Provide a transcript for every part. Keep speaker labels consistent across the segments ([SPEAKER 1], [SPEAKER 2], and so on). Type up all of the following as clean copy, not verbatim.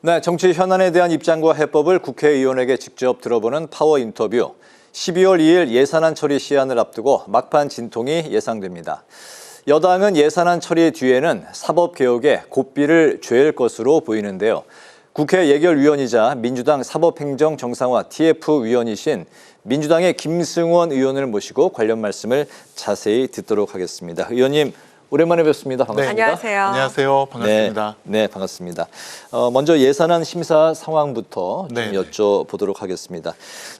[SPEAKER 1] 네, 정치 현안에 대한 입장과 해법을 국회의원에게 직접 들어보는 파워 인터뷰. 12월 2일 예산안 처리 시한을 앞두고 막판 진통이 예상됩니다. 여당은 예산안 처리 뒤에는 사법개혁에 고삐를 죄일 것으로 보이는데요. 국회 예결위원이자 민주당 사법행정정상화 TF 위원이신 민주당의 김승원 의원을 모시고 관련 말씀을 자세히 듣도록 하겠습니다. 의원님, 오랜만에 뵙습니다. 반갑습니다.
[SPEAKER 2] 네, 안녕하세요.
[SPEAKER 3] 안녕하세요. 반갑습니다.
[SPEAKER 1] 네, 반갑습니다. 먼저 예산안 심사 상황부터 좀
[SPEAKER 3] 네,
[SPEAKER 1] 여쭤보도록 하겠습니다.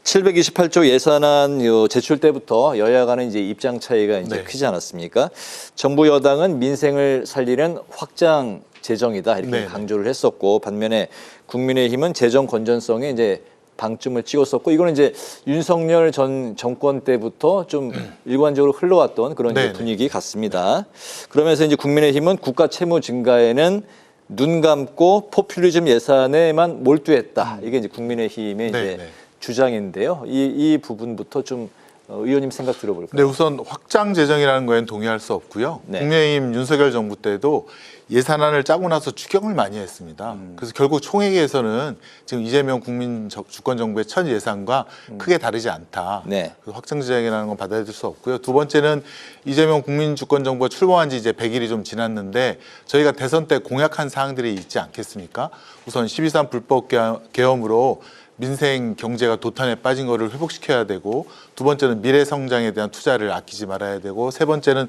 [SPEAKER 1] 728조 예산안 제출 때부터 여야 간의 이제 입장 차이가 이제
[SPEAKER 3] 네.
[SPEAKER 1] 크지 않았습니까? 정부 여당은 민생을 살리는 확장 재정이다 이렇게
[SPEAKER 3] 네.
[SPEAKER 1] 강조를 했었고, 반면에 국민의힘은 재정 건전성에 이제 방점을 찍었었고, 이거는 이제 윤석열 전 정권 때부터 좀 일관적으로 흘러왔던 그런 이제 분위기 같습니다. 그러면서 이제 국민의힘은 국가 채무 증가에는 눈 감고 포퓰리즘 예산에만 몰두했다. 이게 이제 국민의힘의 이제 주장인데요. 이 부분부터 좀 의원님 생각 들어볼까요?
[SPEAKER 3] 네, 우선 확장 재정이라는 거에는 동의할 수 없고요.
[SPEAKER 1] 네.
[SPEAKER 3] 국민의힘 윤석열 정부 때도 예산안을 짜고 나서 추경을 많이 했습니다. 그래서 결국 총회에서는 지금 이재명 국민 주권 정부의 첫 예산과 크게 다르지 않다.
[SPEAKER 1] 네.
[SPEAKER 3] 그래서 확장 재정이라는 건 받아들일 수 없고요. 두 번째는 이재명 국민 주권 정부가 출범한 지 이제 100일이 좀 지났는데 저희가 대선 때 공약한 사항들이 있지 않겠습니까? 우선 12.3 불법 계엄으로 민생 경제가 도탄에 빠진 거를 회복시켜야 되고, 두 번째는 미래 성장에 대한 투자를 아끼지 말아야 되고, 세 번째는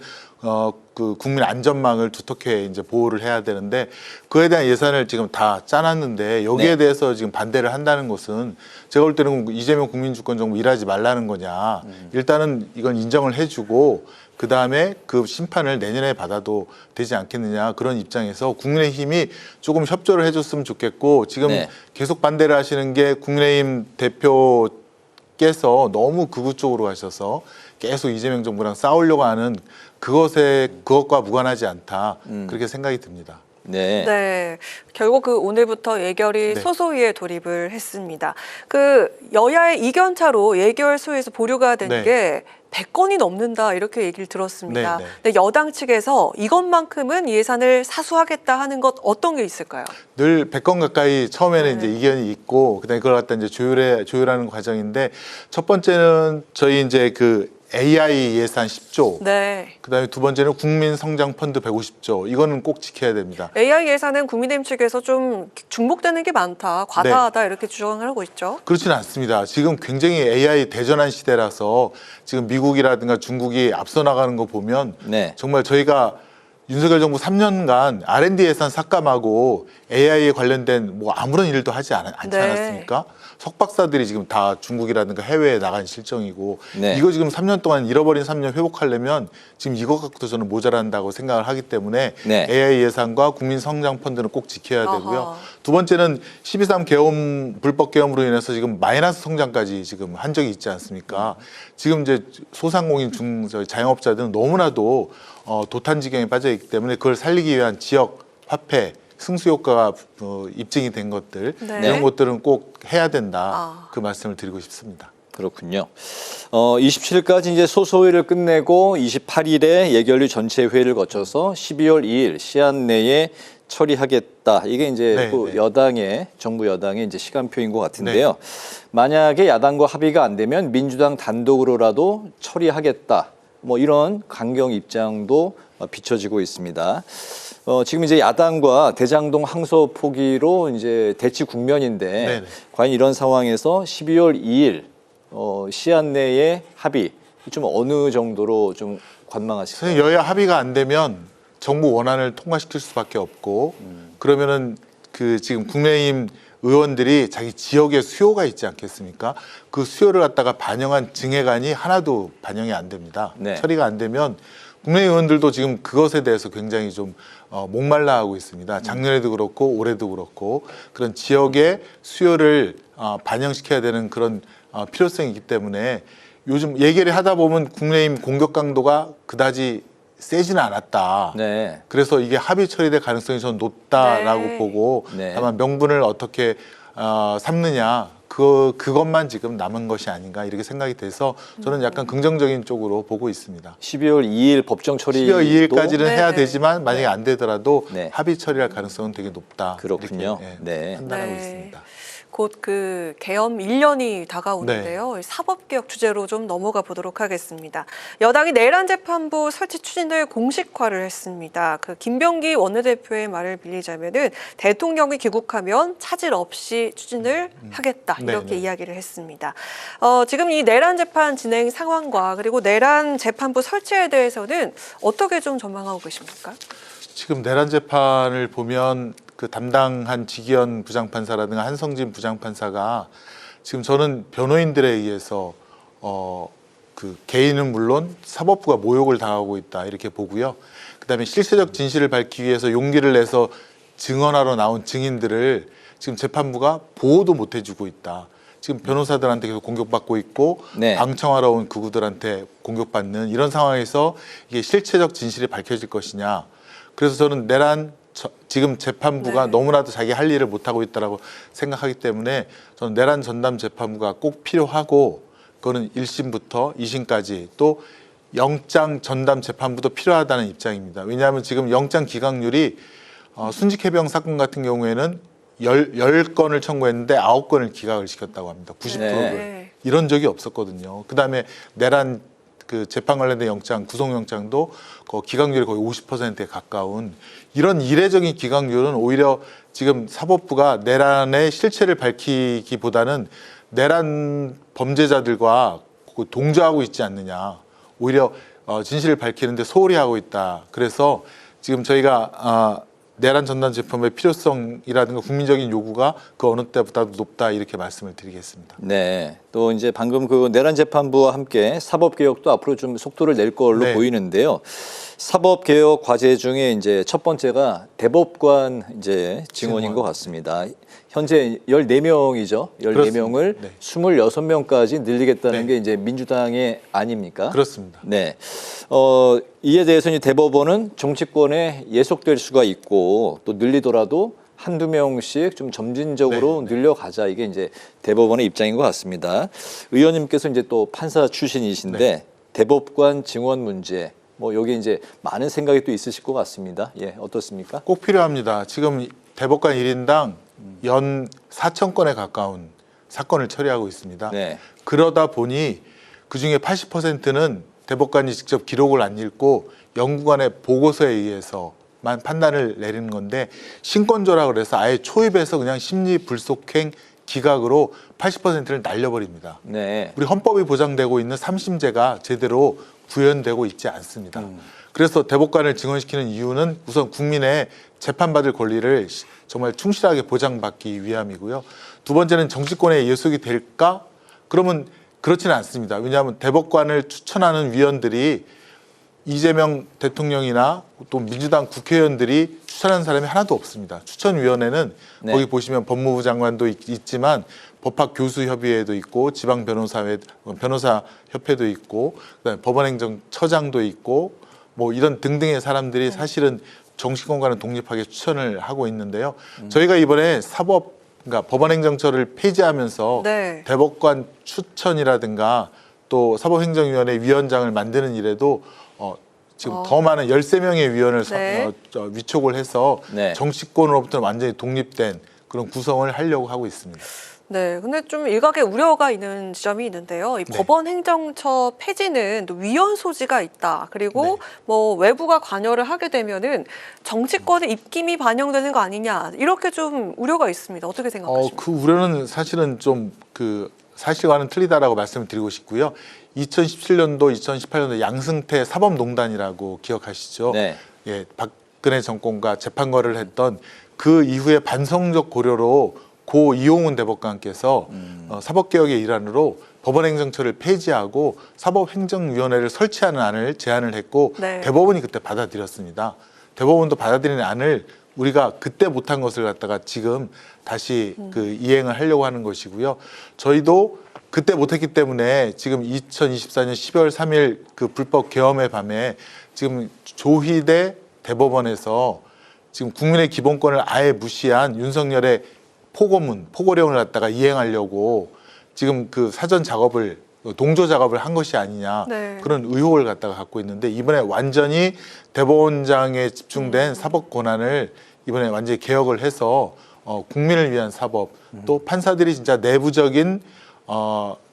[SPEAKER 3] 그 국민 안전망을 두텁게 이제 보호를 해야 되는데, 그에 대한 예산을 지금 다 짜놨는데 여기에 대해서 지금 반대를 한다는 것은 제가 볼 때는 이재명 국민주권 정부 일하지 말라는 거냐. 일단은 이건 인정을 해주고 그 다음에 그 심판을 내년에 받아도 되지 않겠느냐, 그런 입장에서 국민의힘이 조금 협조를 해줬으면 좋겠고, 지금 계속 반대를 하시는 게 국민의힘 대표께서 너무 극우 쪽으로 가셔서 계속 이재명 정부랑 싸우려고 하는 그것과 무관하지 않다, 그렇게 생각이 듭니다.
[SPEAKER 2] 네, 결국 오늘부터 예결이 소소위에 돌입을 했습니다. 여야의 이견차로 예결 소위에서 보류가 된 게 100건이 넘는다 이렇게 얘기를 들었습니다. 근데 여당 측에서 이것만큼은 예산을 사수하겠다 하는 것 어떤 게 있을까요?
[SPEAKER 3] 늘 100건 가까이 처음에는 이제 이견이 있고, 그다음에 그걸 갖다 이제 조율하는 과정인데, 첫 번째는 저희 이제 AI 예산 10조, 그다음에 두 번째는 국민 성장 펀드 150조, 이거는 꼭 지켜야 됩니다.
[SPEAKER 2] AI 예산은 국민의힘 측에서 좀 중복되는 게 많다, 과다하다 이렇게 주장을 하고 있죠.
[SPEAKER 3] 그렇지는 않습니다. 지금 굉장히 AI 대전환 시대라서 지금 미국이라든가 중국이 앞서 나가는 거 보면 정말 저희가 윤석열 정부 3년간 R&D 예산 삭감하고 AI에 관련된 뭐 아무런 일도 하지 않지 않았습니까? 석박사들이 지금 다 중국이라든가 해외에 나간 실정이고, 이거 지금 3년 동안 잃어버린 3년 회복하려면 지금 이거 갖고도 저는 모자란다고 생각을 하기 때문에 AI 예산과 국민 성장 펀드는 꼭 지켜야 되고요. 두 번째는 12.3 계엄, 불법 계엄으로 인해서 지금 마이너스 성장까지 지금 한 적이 있지 않습니까? 지금 이제 소상공인 자영업자들은 너무나도 도탄 지경에 빠져 있기 때문에 그걸 살리기 위한 지역 화폐 승수 효과가 입증이 된 것들, 이런 것들은 꼭 해야 된다, 그 말씀을 드리고 싶습니다.
[SPEAKER 1] 그렇군요. 27일까지 이제 소소위를 끝내고 28일에 예결위 전체 회의를 거쳐서 12월 2일 시한 내에 처리하겠다. 이게 이제 정부 여당의 이제 시간표인 것 같은데요. 만약에 야당과 합의가 안 되면 민주당 단독으로라도 처리하겠다. 뭐 이런 강경 입장도 비춰지고 있습니다. 지금 이제 야당과 대장동 항소 포기로 이제 대치 국면인데, 과연 이런 상황에서 12월 2일 시한 내에 합의 좀 어느 정도로 좀 관망하실까요?
[SPEAKER 3] 여야 합의가 안 되면 정부 원안을 통과시킬 수밖에 없고, 그러면은 지금 국민의힘 의원들이 자기 지역에 수요가 있지 않겠습니까? 그 수요를 갖다가 반영한 증액안이 하나도 반영이 안 됩니다. 처리가 안 되면 국민의힘 의원들도 지금 그것에 대해서 굉장히 좀 목말라 하고 있습니다. 작년에도 그렇고 올해도 그렇고, 그런 지역의 수요를 반영시켜야 되는 그런 필요성이 있기 때문에 요즘 얘기를 하다 보면 국민의힘 공격 강도가 그다지 세지는 않았다. 그래서 이게 합의 처리될 가능성이 좀 높다라고 보고, 다만 명분을 어떻게 삼느냐, 그것만 지금 남은 것이 아닌가 이렇게 생각이 돼서 저는 약간 긍정적인 쪽으로 보고 있습니다.
[SPEAKER 1] 12월 2일 법정 처리
[SPEAKER 3] 12월 2일까지는
[SPEAKER 2] 네.
[SPEAKER 3] 해야 되지만 만약에 안 되더라도
[SPEAKER 1] 네.
[SPEAKER 3] 합의 처리할 가능성은 되게 높다.
[SPEAKER 1] 그렇군요.
[SPEAKER 3] 이렇게,
[SPEAKER 1] 네.
[SPEAKER 3] 판단하고
[SPEAKER 2] 네.
[SPEAKER 3] 있습니다.
[SPEAKER 2] 곧 그 개엄 1년이 다가오는데요. 이 사법개혁 주제로 좀 넘어가 보도록 하겠습니다. 여당이 내란 재판부 설치 추진을 공식화를 했습니다. 그 김병기 원내대표의 말을 빌리자면은 대통령이 귀국하면 차질 없이 추진을 하겠다 이렇게
[SPEAKER 3] 네네.
[SPEAKER 2] 이야기를 했습니다. 지금 이 내란 재판 진행 상황과 그리고 내란 재판부 설치에 대해서는 어떻게 좀 전망하고 계십니까?
[SPEAKER 3] 지금 내란 재판을 보면 그 담당한 지기현 부장판사라든가 한성진 부장판사가 지금 저는 변호인들에 의해서 그 개인은 물론 사법부가 모욕을 당하고 있다 이렇게 보고요. 그다음에 실체적 진실을 밝히기 위해서 용기를 내서 증언하러 나온 증인들을 지금 재판부가 보호도 못 해주고 있다. 지금 변호사들한테 계속 공격받고 있고
[SPEAKER 1] 네.
[SPEAKER 3] 방청하러 온 그구들한테 공격받는 이런 상황에서 이게 실체적 진실이 밝혀질 것이냐. 그래서 저는 지금 재판부가
[SPEAKER 2] 네.
[SPEAKER 3] 너무나도 자기 할 일을 못하고 있다고 생각하기 때문에 저는 내란 전담 재판부가 꼭 필요하고 그거는 1심부터 2심까지 또 영장 전담 재판부도 필요하다는 입장입니다. 왜냐하면 지금 영장 기각률이 순직해병 사건 같은 경우에는 10건을 청구했는데 9건을 기각을 시켰다고 합니다. 90%를.
[SPEAKER 2] 네.
[SPEAKER 3] 이런 적이 없었거든요. 그다음에 내란 그 재판 관련된 영장, 구속영장도 기각률이 거의 50%에 가까운 이런 이례적인 기각률은 오히려 지금 사법부가 내란의 실체를 밝히기보다는 내란 범죄자들과 동조하고 있지 않느냐. 오히려 진실을 밝히는데 소홀히 하고 있다. 그래서 지금 저희가 내란 전담 재판부의 필요성이라든가 국민적인 요구가 그 어느 때보다도 높다 이렇게 말씀을 드리겠습니다.
[SPEAKER 1] 네. 또 이제 방금 그 내란 재판부와 함께 사법 개혁도 앞으로 좀 속도를 낼 걸로
[SPEAKER 3] 네.
[SPEAKER 1] 보이는데요. 사법 개혁 과제 중에 이제 첫 번째가 대법관 이제 증원인 것 같습니다. 현재 14명이죠. 14명을
[SPEAKER 3] 네.
[SPEAKER 1] 26명까지 늘리겠다는
[SPEAKER 3] 네.
[SPEAKER 1] 게 이제 민주당의 아닙니까?
[SPEAKER 3] 그렇습니다.
[SPEAKER 1] 네. 이에 대해서 이제 대법원은 정치권에 예속될 수가 있고 또 늘리더라도 한두 명씩 좀 점진적으로 늘려가자. 이게 이제 대법원의 입장인 것 같습니다. 의원님께서 이제 또 판사 출신이신데 대법관 증원 문제 뭐 여기 이제 많은 생각이 또 있으실 것 같습니다. 예, 어떻습니까?
[SPEAKER 3] 꼭 필요합니다. 지금 대법관 1인당 연 4,000건에 가까운 사건을 처리하고 있습니다.
[SPEAKER 1] 네.
[SPEAKER 3] 그러다 보니 그중에 80%는 대법관이 직접 기록을 안 읽고 연구관의 보고서에 의해서만 판단을 내리는 건데 신권조라 그래서 아예 초입에서 그냥 심리 불속행 기각으로 80%를 날려버립니다.
[SPEAKER 1] 네.
[SPEAKER 3] 우리 헌법이 보장되고 있는 3심제가 제대로 구현되고 있지 않습니다. 그래서 대법관을 증언시키는 이유는 우선 국민의 재판받을 권리를 정말 충실하게 보장받기 위함이고요. 두 번째는 정치권에 예속이 될까? 그러면 그렇지는 않습니다. 왜냐하면 대법관을 추천하는 위원들이 이재명 대통령이나 또 민주당 국회의원들이 추천하는 사람이 하나도 없습니다. 추천위원회는
[SPEAKER 1] 네.
[SPEAKER 3] 거기 보시면 법무부 장관도 있지만 법학교수협의회도 있고 변호사협회도 있고 그다음에 법원행정처장도 있고 뭐 이런 등등의 사람들이 사실은 정치권과는 독립하게 추천을 하고 있는데요. 저희가 이번에 그러니까 법원행정처를 폐지하면서
[SPEAKER 2] 네.
[SPEAKER 3] 대법관 추천이라든가 또 사법행정위원회 위원장을 만드는 일에도 지금 더 많은 13명의 위원을
[SPEAKER 2] 네.
[SPEAKER 3] 위촉을 해서
[SPEAKER 1] 네.
[SPEAKER 3] 정치권으로부터 완전히 독립된 그런 구성을 하려고 하고 있습니다.
[SPEAKER 2] 네, 근데 좀 일각의 우려가 있는 지점이 있는데요. 이
[SPEAKER 3] 네.
[SPEAKER 2] 법원 행정처 폐지는 또 위헌 소지가 있다. 그리고
[SPEAKER 3] 네.
[SPEAKER 2] 뭐 외부가 관여를 하게 되면은 정치권의 입김이 반영되는 거 아니냐 이렇게 좀 우려가 있습니다. 어떻게 생각하십니까?
[SPEAKER 3] 그 우려는 사실은 좀 그 사실과는 틀리다라고 말씀을 드리고 싶고요. 2017년도, 2018년도 양승태 사법농단이라고 기억하시죠?
[SPEAKER 1] 네.
[SPEAKER 3] 예, 박근혜 정권과 재판거래를 했던 그 이후에 반성적 고려로 고 이용훈 대법관께서 사법개혁의 일환으로 법원행정처를 폐지하고 사법행정위원회를 설치하는 안을 제안을 했고
[SPEAKER 2] 네.
[SPEAKER 3] 대법원이 그때 받아들였습니다. 대법원도 받아들인 안을 우리가 그때 못한 것을 갖다가 지금 다시 그 이행을 하려고 하는 것이고요. 저희도 그때 못했기 때문에 지금 2024년 12월 3일 그 불법 계엄의 밤에 지금 조희대 대법원에서 지금 국민의 기본권을 아예 무시한 윤석열의 포고령을 갖다가 이행하려고 지금 그 사전 작업을 동조 작업을 한 것이 아니냐
[SPEAKER 2] 네.
[SPEAKER 3] 그런 의혹을 갖고 있는데 이번에 완전히 대법원장에 집중된 사법 권한을 이번에 완전히 개혁을 해서 국민을 위한 사법 또 판사들이 진짜 내부적인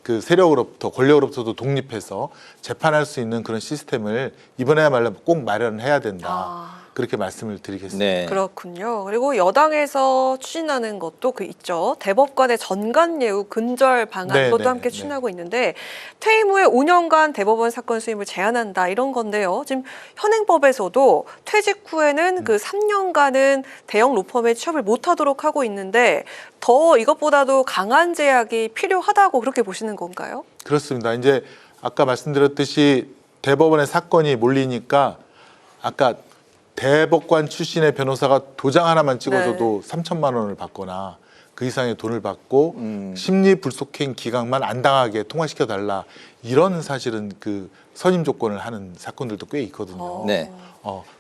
[SPEAKER 3] 그 세력으로부터 권력으로부터도 독립해서 재판할 수 있는 그런 시스템을 이번에야말로 꼭 마련해야 된다. 그렇게 말씀을 드리겠습니다.
[SPEAKER 1] 네.
[SPEAKER 2] 그렇군요. 그리고 여당에서 추진하는 것도 있죠. 대법관의 전관예우 근절 방안
[SPEAKER 3] 네,
[SPEAKER 2] 이것도
[SPEAKER 3] 네,
[SPEAKER 2] 함께
[SPEAKER 3] 네.
[SPEAKER 2] 추진하고 있는데 퇴임 후에 5년간 대법원 사건 수임을 제한한다 이런 건데요. 지금 현행법에서도 퇴직 후에는 그 3년간은 대형 로펌에 취업을 못하도록 하고 있는데 더 이것보다도 강한 제약이 필요하다고 그렇게 보시는 건가요?
[SPEAKER 3] 그렇습니다. 이제 아까 말씀드렸듯이 대법원에 사건이 몰리니까 아까 대법관 출신의 변호사가 도장 하나만 찍어줘도 3천만 원을 받거나 그 이상의 돈을 받고 심리 불속행 기각만 안 당하게 통화시켜 달라 이런 사실은 그 선임 조건을 하는 사건들도 꽤 있거든요.
[SPEAKER 1] 네.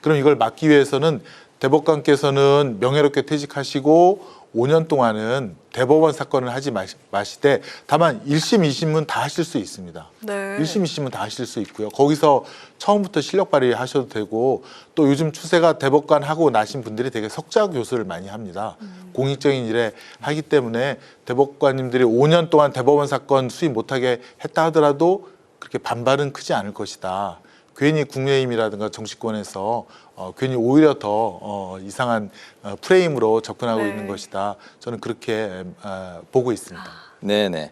[SPEAKER 3] 그럼 이걸 막기 위해서는 대법관께서는 명예롭게 퇴직하시고 5년 동안은 대법원 사건을 하지 마시되 다만 1심, 2심은 다 하실 수 있습니다.
[SPEAKER 2] 네.
[SPEAKER 3] 1심, 2심은 다 하실 수 있고요. 거기서 처음부터 실력 발휘하셔도 되고 또 요즘 추세가 대법관 하고 나신 분들이 되게 석좌 교수를 많이 합니다. 공익적인 일에 하기 때문에 대법관님들이 5년 동안 대법원 사건 수임 못하게 했다 하더라도 그렇게 반발은 크지 않을 것이다. 괜히 국민의힘이라든가 정치권에서 괜히 오히려 더 이상한 프레임으로 접근하고 있는 것이다. 저는 그렇게 보고 있습니다.
[SPEAKER 1] 네네.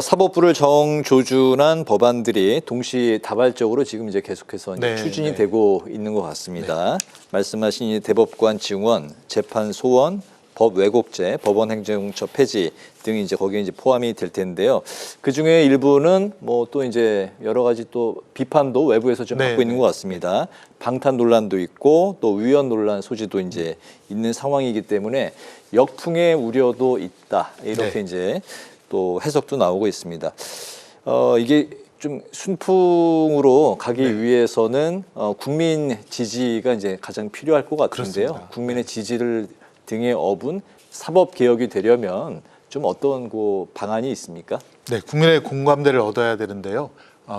[SPEAKER 1] 사법부를 정조준한 법안들이 동시다발적으로 지금 이제 계속해서 이제 추진이 되고 있는 것 같습니다. 말씀하신 이 대법관 증원, 재판 소원, 법 왜곡죄, 법원 행정처 폐지 등이 이제 거기에 이제 포함이 될 텐데요. 그 중에 일부는 뭐 또 이제 여러 가지 또 비판도 외부에서 좀 받고 있는 것 같습니다. 방탄 논란도 있고 또 위헌 논란 소지도 이제 있는 상황이기 때문에 역풍의 우려도 있다. 이렇게 이제 또 해석도 나오고 있습니다. 이게 좀 순풍으로 가기 위해서는 국민 지지가 이제 가장 필요할 것 같은데요.
[SPEAKER 3] 그렇습니다.
[SPEAKER 1] 국민의 지지를 등에 업은 사법 개혁이 되려면 좀 어떤 그 방안이 있습니까?
[SPEAKER 3] 네, 국민의 공감대를 얻어야 되는데요.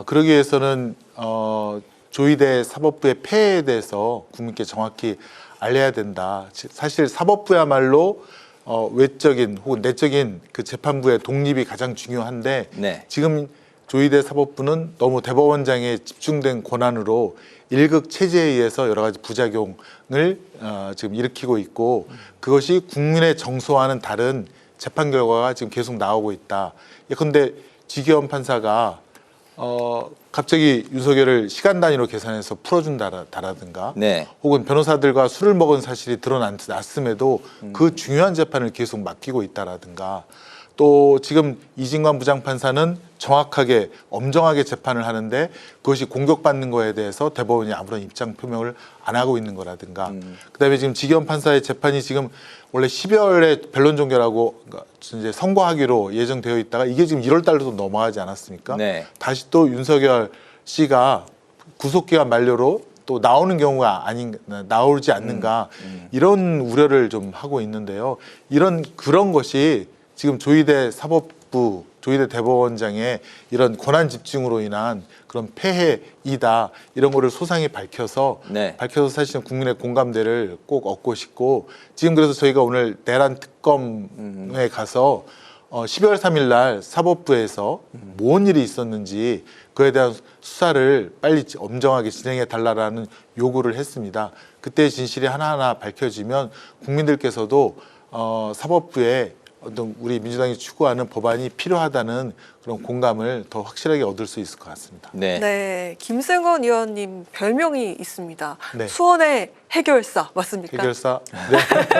[SPEAKER 3] 그러기 위해서는 조희대 사법부의 폐해에 대해서 국민께 정확히 알려야 된다. 사실 사법부야말로 외적인 혹은 내적인 그 재판부의 독립이 가장 중요한데 지금 조희대 사법부는 너무 대법원장에 집중된 권한으로 일극 체제에 의해서 여러 가지 부작용을 지금 일으키고 있고 그것이 국민의 정서와는 다른 재판 결과가 지금 계속 나오고 있다. 예컨대 지기현 판사가 갑자기 윤석열을 시간 단위로 계산해서 풀어준다라든가 혹은 변호사들과 술을 먹은 사실이 드러났음에도 그 중요한 재판을 계속 맡기고 있다라든가 또 지금 이진관 부장판사는 정확하게 엄정하게 재판을 하는데 그것이 공격받는 거에 대해서 대법원이 아무런 입장 표명을 안 하고 있는 거라든가 그다음에 지금 지기현 판사의 재판이 지금 원래 12월에 변론 종결하고 이제 선고하기로 예정되어 있다가 이게 지금 1월 달로도 넘어가지 않았습니까? 다시 또 윤석열 씨가 구속기간 만료로 또 나오는 경우가 나오지 않는가 이런 우려를 좀 하고 있는데요. 그런 것이 지금 조희대 사법부, 조희대 대법원장의 이런 권한 집중으로 인한 그런 폐해이다 이런 거를 소상히 밝혀서 사실은 국민의 공감대를 꼭 얻고 싶고 지금 그래서 저희가 오늘 내란 특검에 가서 12월 3일 날 사법부에서 뭔 일이 있었는지 그에 대한 수사를 빨리 엄정하게 진행해 달라라는 요구를 했습니다. 그때 진실이 하나하나 밝혀지면 국민들께서도 사법부에 어떤 우리 민주당이 추구하는 법안이 필요하다는 그런 공감을 더 확실하게 얻을 수 있을 것 같습니다.
[SPEAKER 2] 네, 김승원 의원님 별명이 있습니다. 수원의 해결사 맞습니까?
[SPEAKER 3] 해결사. 네,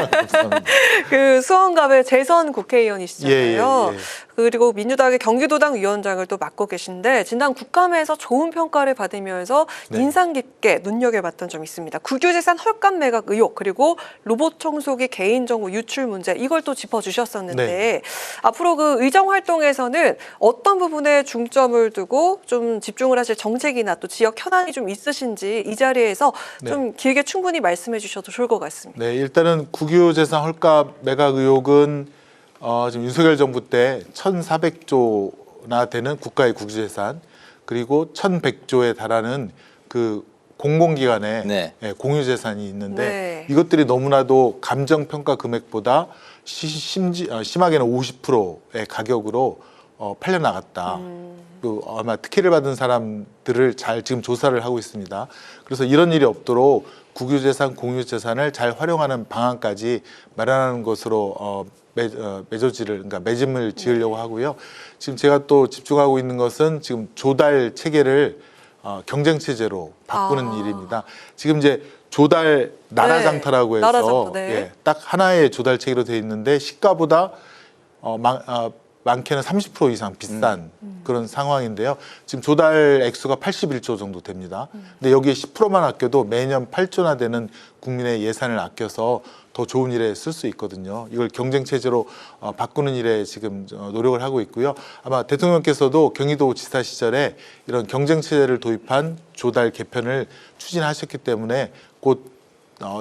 [SPEAKER 3] 감사합니다.
[SPEAKER 2] 그 수원갑의 재선 국회의원이시잖아요. 그리고 민주당의 경기도당 위원장을 또 맡고 계신데 지난 국감에서 좋은 평가를 받으면서 인상 깊게 눈여겨봤던 점이 있습니다. 국유재산 헐값 매각 의혹 그리고 로봇 청소기 개인정보 유출 문제 이걸 또 짚어주셨었는데 앞으로 그 의정 활동에서는 어떤 부분에 중점을 두고 좀 집중을 하실 정책이나 또 지역 현안이 좀 있으신지 이 자리에서 좀 길게 충분히 말씀해 주셔도 좋을 것 같습니다.
[SPEAKER 3] 네, 일단은 국유재산 헐값 매각 의혹은 지금 윤석열 정부 때 1,400조나 되는 국가의 국유재산 그리고 1,100조에 달하는 그 공공기관의 공유재산이 있는데 이것들이 너무나도 감정평가 금액보다 심하게는 50%의 가격으로 팔려나갔다. 그 아마 특혜를 받은 사람들을 잘 지금 조사를 하고 있습니다. 그래서 이런 일이 없도록 국유재산, 공유재산을 잘 활용하는 방안까지 마련하는 것으로 그러니까 매짐을 지으려고 하고요. 지금 제가 또 집중하고 있는 것은 지금 조달 체계를 경쟁 체제로 바꾸는 일입니다. 지금 이제 조달 나라장터라고 해서 딱 하나의 조달 체계로 되어 있는데 시가보다 많게는 30% 이상 비싼 그런 상황인데요. 지금 조달 액수가 81조 정도 됩니다. 근데 여기에 10%만 아껴도 매년 8조나 되는 국민의 예산을 아껴서 더 좋은 일에 쓸 수 있거든요. 이걸 경쟁체제로 바꾸는 일에 지금 노력을 하고 있고요. 아마 대통령께서도 경기도지사 시절에 이런 경쟁체제를 도입한 조달 개편을 추진하셨기 때문에 곧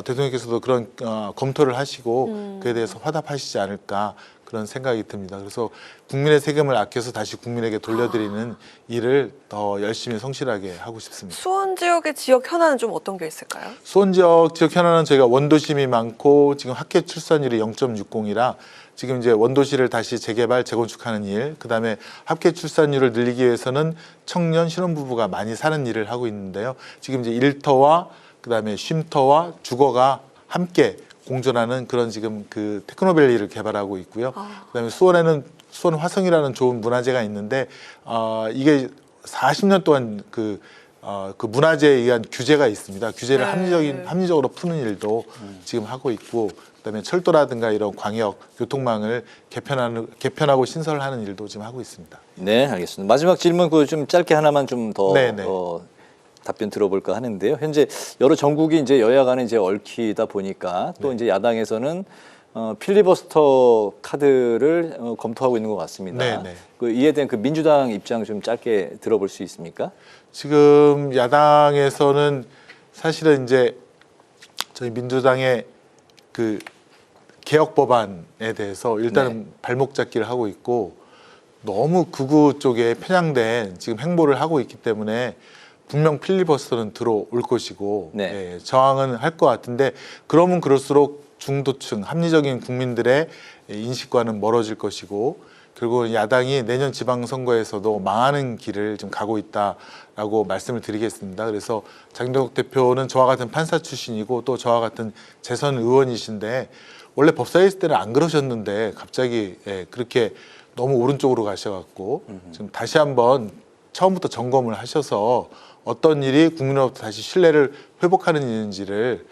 [SPEAKER 3] 대통령께서도 그런 검토를 하시고 그에 대해서 화답하시지 않을까 그런 생각이 듭니다. 그래서 국민의 세금을 아껴서 다시 국민에게 돌려드리는 일을 더 열심히 성실하게 하고 싶습니다.
[SPEAKER 2] 수원 지역의 지역 현안은 좀 어떤 게 있을까요?
[SPEAKER 3] 수원 지역 현안은 저희가 원도심이 많고 지금 합계 출산율이 0.60이라 지금 이제 원도시를 다시 재개발, 재건축하는 일, 그다음에 합계 출산율을 늘리기 위해서는 청년 신혼부부가 많이 사는 일을 하고 있는데요. 지금 이제 일터와 그다음에 쉼터와 주거가 함께 공존하는 그런 지금 그 테크노밸리를 개발하고 있고요. 그다음에 수원에는 수원 화성이라는 좋은 문화재가 있는데 이게 40년 동안 그 문화재에 의한 규제가 있습니다. 규제를 합리적으로 푸는 일도 지금 하고 있고, 그다음에 철도라든가 이런 광역 교통망을 개편하고 신설하는 일도 지금 하고 있습니다.
[SPEAKER 1] 네, 알겠습니다. 마지막 질문 그 좀 짧게 하나만 좀 더 답변 들어볼까 하는데요. 현재 여러 전국이 이제 여야 간에 이제 얽히다 보니까 또 이제 야당에서는 필리버스터 카드를 검토하고 있는 것 같습니다. 그 이에 대한 그 민주당 입장 좀 짧게 들어볼 수 있습니까?
[SPEAKER 3] 지금 야당에서는 사실은 이제 저희 민주당의 그 개혁 법안에 대해서 일단은 발목 잡기를 하고 있고 너무 극우 쪽에 편향된 지금 행보를 하고 있기 때문에 분명 필리버스터는 들어올 것이고 저항은 할 것 같은데 그러면 그럴수록 중도층, 합리적인 국민들의 인식과는 멀어질 것이고 결국은 야당이 내년 지방선거에서도 망하는 길을 좀 가고 있다라고 말씀을 드리겠습니다. 그래서 장동혁 대표는 저와 같은 판사 출신이고 또 저와 같은 재선 의원이신데 원래 법사위 있을 때는 안 그러셨는데 갑자기 그렇게 너무 오른쪽으로 가셔갖고 지금 다시 한번 처음부터 점검을 하셔서 어떤 일이 국민으로부터 다시 신뢰를 회복하는 일인지를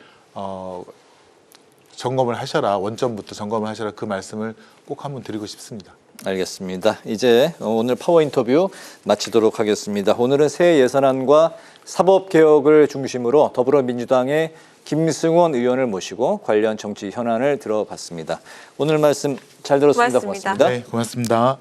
[SPEAKER 3] 점검을 하셔라. 원점부터 점검을 하셔라. 그 말씀을 꼭 한번 드리고 싶습니다.
[SPEAKER 1] 알겠습니다. 이제 오늘 파워 인터뷰 마치도록 하겠습니다. 오늘은 새 예산안과 사법개혁을 중심으로 더불어민주당의 김승원 의원을 모시고 관련 정치 현안을 들어봤습니다. 오늘 말씀 잘 들었습니다. 고맙습니다.
[SPEAKER 3] 네, 고맙습니다.